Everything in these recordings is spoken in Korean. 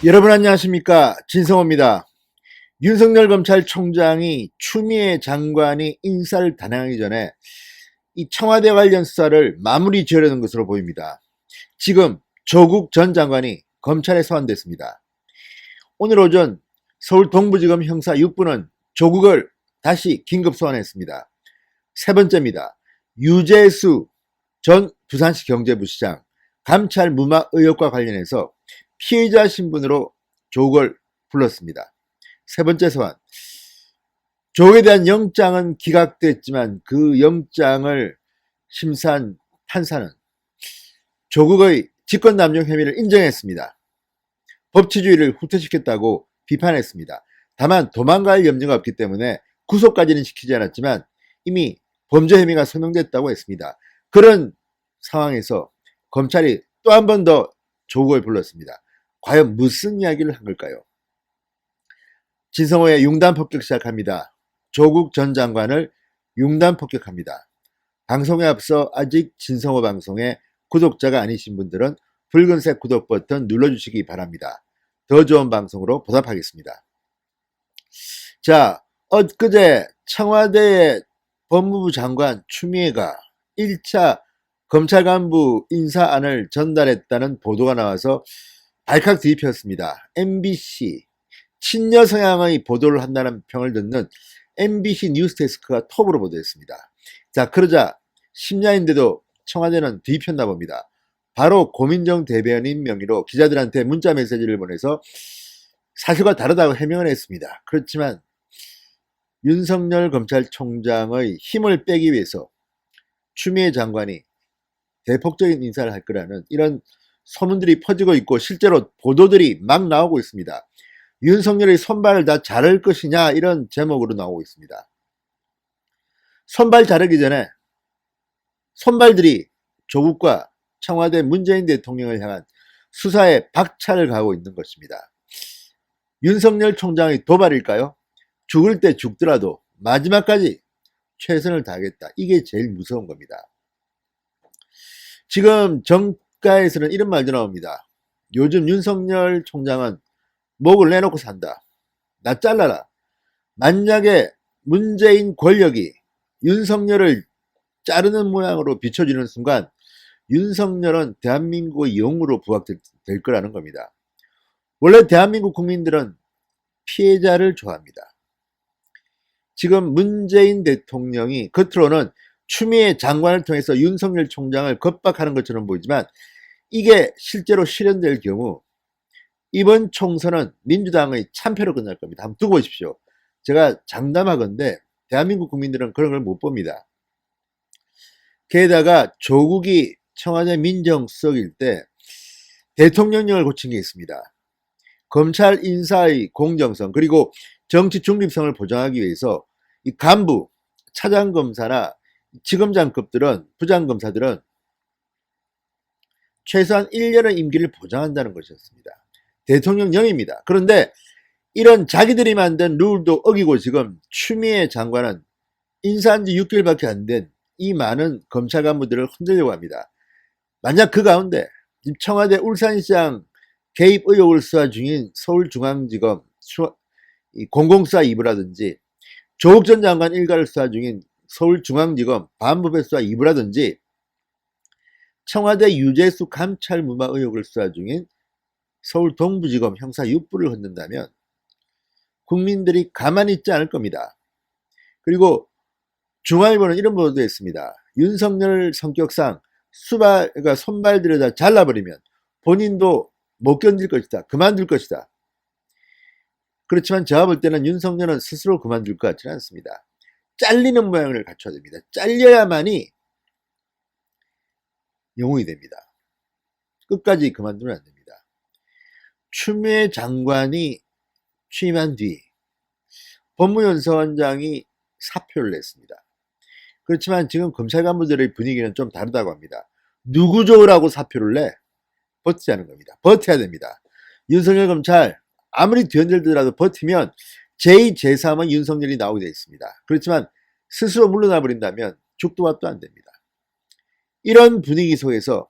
여러분 안녕하십니까, 진성호입니다. 윤석열 검찰총장이 추미애 장관이 인사를 단행하기 전에 이 청와대 관련 수사를 마무리 지으려는 것으로 보입니다. 지금 조국 전 장관이 검찰에 소환됐습니다. 오늘 오전 서울 동부지검 형사 6부는 조국을 다시 긴급 소환했습니다. 세 번째입니다. 유재수 전 부산시 경제부시장 감찰 무마 의혹과 관련해서 피의자 신분으로 조국을 불렀습니다. 세 번째 소환. 조국에 대한 영장은 기각됐지만 그 영장을 심사한 판사는 조국의 직권남용 혐의를 인정했습니다. 법치주의를 후퇴시켰다고 비판했습니다. 다만 도망갈 염려가 없기 때문에 구속까지는 시키지 않았지만 이미 범죄 혐의가 소명됐다고 했습니다. 그런 상황에서 검찰이 또 한 번 더 조국을 불렀습니다. 과연 무슨 이야기를 한 걸까요? 진성호의 융단 폭격 시작합니다. 조국 전 장관을 융단 폭격합니다. 방송에 앞서 아직 진성호 방송에 구독자가 아니신 분들은 붉은색 구독 버튼 눌러주시기 바랍니다. 더 좋은 방송으로 보답하겠습니다. 자, 엊그제 청와대의 법무부 장관 추미애가 1차 검찰 간부 인사안을 전달했다는 보도가 나와서 발칵 뒤집혔습니다. MBC, 친여 성향의 보도를 한다는 평을 듣는 MBC 뉴스데스크가 톱으로 보도했습니다. 자, 그러자 심야인데도 청와대는 뒤집혔나 봅니다. 바로 고민정 대변인 명의로 기자들한테 문자 메시지를 보내서 사실과 다르다고 해명을 했습니다. 그렇지만 윤석열 검찰총장의 힘을 빼기 위해서 추미애 장관이 대폭적인 인사를 할 거라는 이런 소문들이 퍼지고 있고 실제로 보도들이 막 나오고 있습니다. 윤석열의 손발을 다 자를 것이냐 이런 제목으로 나오고 있습니다. 손발 자르기 전에 손발들이 조국과 청와대 문재인 대통령을 향한 수사에 박차를 가하고 있는 것입니다. 윤석열 총장의 도발일까요? 죽을 때 죽더라도 마지막까지 최선을 다하겠다. 이게 제일 무서운 겁니다. 지금 정가에서는 이런 말도 나옵니다. 요즘 윤석열 총장은 목을 내놓고 산다. 나 잘라라. 만약에 문재인 권력이 윤석열을 자르는 모양으로 비춰지는 순간 윤석열은 대한민국의 영으로 부각될 거라는 겁니다. 원래 대한민국 국민들은 피해자를 좋아합니다. 지금 문재인 대통령이 겉으로는 추미애 장관을 통해서 윤석열 총장을 겁박하는 것처럼 보이지만 이게 실제로 실현될 경우 이번 총선은 민주당의 참패로 끝날 겁니다. 한번 두고 보십시오. 제가 장담하건대 대한민국 국민들은 그런 걸 못 봅니다. 게다가 조국이 청와대 민정수석일 때 대통령령을 고친 게 있습니다. 검찰 인사의 공정성 그리고 정치 중립성을 보장하기 위해서 이 간부, 차장검사나 지검장급들은 부장검사들은 최소한 1년의 임기를 보장한다는 것이었습니다. 대통령령입니다. 그런데 이런 자기들이 만든 룰도 어기고 지금 추미애 장관은 인사한 지 6개월밖에 안 된 이 많은 검찰 간부들을 흔들려고 합니다. 만약 그 가운데 청와대 울산시장 개입 의혹을 수사 중인 서울중앙지검 공공수사 2부라든지 조국 전 장관 일가를 수사 중인 서울중앙지검 반부패 수사 2부라든지 청와대 유재수 감찰 무마 의혹을 수사 중인 서울 동부지검 형사 6부를 흔든다면 국민들이 가만히 있지 않을 겁니다. 그리고 중앙일보는 이런 보도도 했습니다. 윤석열 성격상 그러니까 손발들을 다 잘라버리면 본인도 못 견딜 것이다. 그만둘 것이다. 그렇지만 제가 볼 때는 윤석열은 스스로 그만둘 것 같지는 않습니다. 잘리는 모양을 갖춰야 됩니다. 잘려야만이 영웅이 됩니다. 끝까지 그만두면 안 됩니다. 추미애 장관이 취임한 뒤 법무연수원장이 사표를 냈습니다. 그렇지만 지금 검찰 간부들의 분위기는 좀 다르다고 합니다. 누구 좋으라고 사표를 내? 버티자는 겁니다. 버텨야 됩니다. 윤석열 검찰 아무리 뒤흔들더라도 버티면 제2, 제3은 윤석열이 나오게 되어 있습니다. 그렇지만 스스로 물러나 버린다면 죽도 밥도 안 됩니다. 이런 분위기 속에서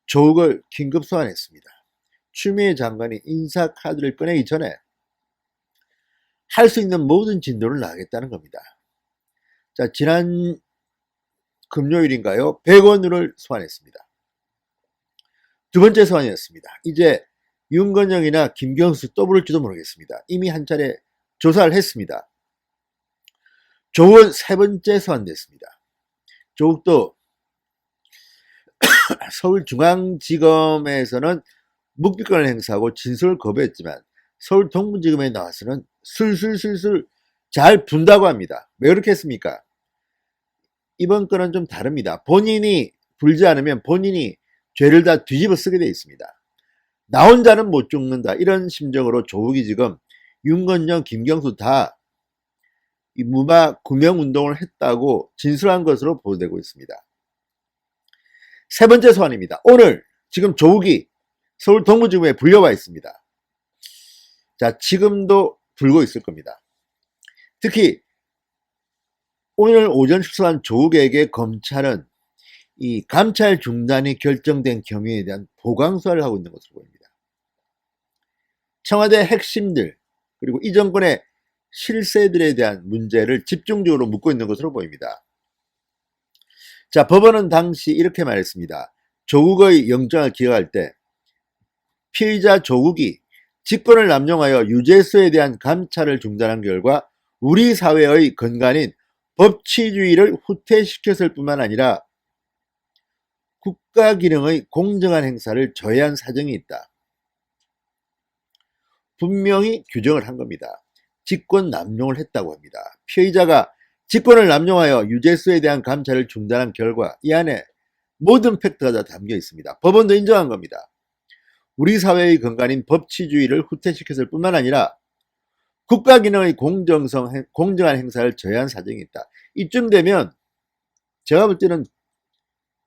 조국을 긴급 소환했습니다. 추미애 장관이 인사카드를 꺼내기 전에 할 수 있는 모든 진도를 나가겠다는 겁니다. 자, 지난 금요일인가요? 100원을 소환했습니다. 두 번째 소환이었습니다. 이제 윤건영이나 김경수 또 부를지도 모르겠습니다. 이미 한 차례 조사를 했습니다. 조국은 세 번째 소환됐습니다. 조국도 서울중앙지검에서는 묵비권을 행사하고 진술을 거부했지만 서울 동부지검에 나와서는 술술술술 잘 분다고 합니다. 왜 그렇게 했습니까? 이번 건은 좀 다릅니다. 본인이 불지 않으면 본인이 죄를 다 뒤집어 쓰게 되어 있습니다. 나 혼자는 못 죽는다, 이런 심정으로 조국이 지금 윤건영, 김경수 다 이 무마 구명운동을 했다고 진술한 것으로 보도되고 있습니다. 세 번째 소환입니다. 오늘 지금 조국이 서울 동부지검에 불려와 있습니다. 자, 지금도 불고 있을 겁니다. 특히 오늘 오전 출석한 조국에게 검찰은 이 감찰 중단이 결정된 경위에 대한 보강수사를 하고 있는 것으로 보입니다. 청와대 핵심들 그리고 이 정권의 실세들에 대한 문제를 집중적으로 묻고 있는 것으로 보입니다. 자, 법원은 당시 이렇게 말했습니다. 조국의 영장을 기각할 때 피의자 조국이 직권을 남용하여 유죄수에 대한 감찰을 중단한 결과 우리 사회의 근간인 법치주의를 후퇴시켰을 뿐만 아니라 국가 기능의 공정한 행사를 저해한 사정이 있다. 분명히 규정을 한 겁니다. 직권 남용을 했다고 합니다. 피의자가 직권을 남용하여 유죄수에 대한 감찰을 중단한 결과 이 안에 모든 팩트가 다 담겨 있습니다. 법원도 인정한 겁니다. 우리 사회의 근간인 법치주의를 후퇴시켰을 뿐만 아니라 국가 기능의 공정한 행사를 저해한 사정이 있다. 이쯤 되면 제가 볼 때는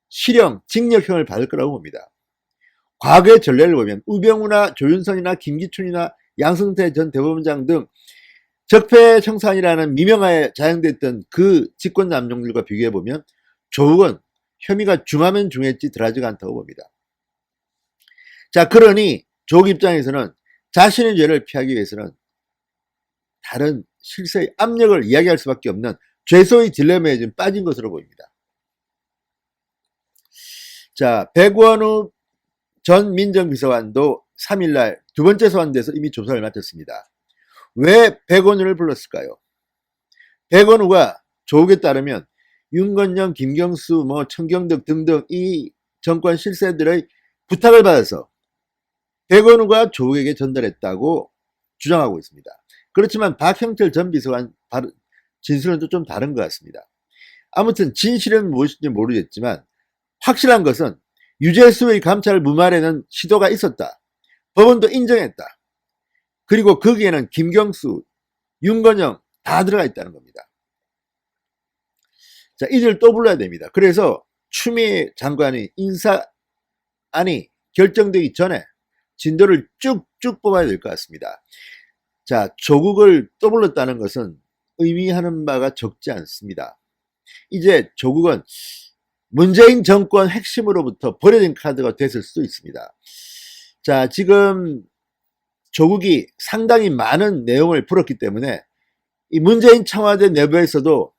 실형, 징역형을 받을 거라고 봅니다. 과거의 전례를 보면 우병우나 조윤선이나 김기춘이나 양승태 전 대법원장 등 적폐청산이라는 미명하에 자행됐던 그 직권 남용들과 비교해보면 조국은 혐의가 중하면 중했지 덜하지가 않다고 봅니다. 자, 그러니 조국 입장에서는 자신의 죄를 피하기 위해서는 다른 실세의 압력을 이야기할 수밖에 없는 죄소의 딜레마에 지금 빠진 것으로 보입니다. 자, 백원우 전 민정비서관도 3일날 두 번째 소환돼서 이미 조사를 마쳤습니다. 왜 백원우를 불렀을까요? 백원우가 조국에 따르면 윤건영, 김경수, 청경덕 등등 이 정권 실세들의 부탁을 받아서 백원우가 조국에게 전달했다고 주장하고 있습니다. 그렇지만 박형철 전 비서관 진술은 좀 다른 것 같습니다. 아무튼 진실은 무엇인지 모르겠지만 확실한 것은 유죄수의 감찰을 무마하려는 시도가 있었다. 법원도 인정했다. 그리고 거기에는 김경수, 윤건영 다 들어가 있다는 겁니다. 자, 이들 또 불러야 됩니다. 그래서 추미애 장관이 인사안이 결정되기 전에 진도를 쭉쭉 뽑아야 될 것 같습니다. 자, 조국을 또 불렀다는 것은 의미하는 바가 적지 않습니다. 이제 조국은 문재인 정권 핵심으로부터 버려진 카드가 됐을 수도 있습니다. 자, 지금 조국이 상당히 많은 내용을 풀었기 때문에 이 문재인 청와대 내부에서도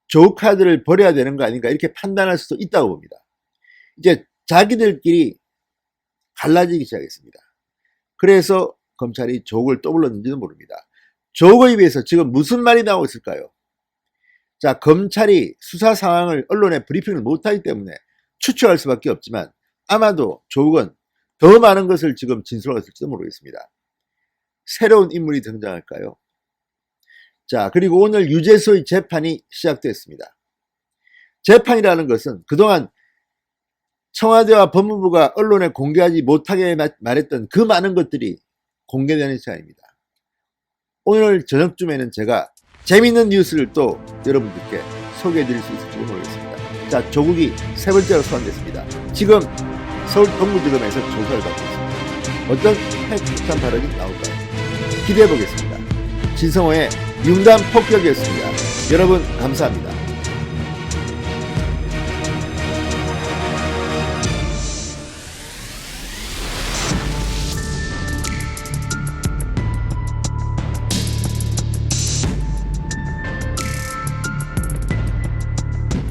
조국 카드를 버려야 되는 거 아닌가 이렇게 판단할 수도 있다고 봅니다. 이제 자기들끼리 갈라지기 시작했습니다. 그래서 검찰이 조국을 또 불렀는지도 모릅니다. 조국에 비해서 지금 무슨 말이 나오고 있을까요? 자, 검찰이 수사 상황을 언론에 브리핑을 못하기 때문에 추측할 수밖에 없지만 아마도 조국은 더 많은 것을 지금 진술하고 있을지도 모르겠습니다. 새로운 인물이 등장할까요? 자, 그리고 오늘 유죄수의 재판이 시작됐습니다. 재판이라는 것은 그동안 청와대와 법무부가 언론에 공개하지 못하게 말했던 그 많은 것들이 공개되는 시간입니다. 오늘 저녁쯤에는 제가 재밌는 뉴스를 또 여러분들께 소개해 드릴 수 있을지 모르겠습니다. 자, 조국이 세 번째로 소환됐습니다. 지금 서울 동부지검에서 조사를 받고 있습니다. 어떤 핵폭탄 발언이 나올까요? 기대해 보겠습니다. 진성호의 융단 폭격이었습니다. 여러분 감사합니다.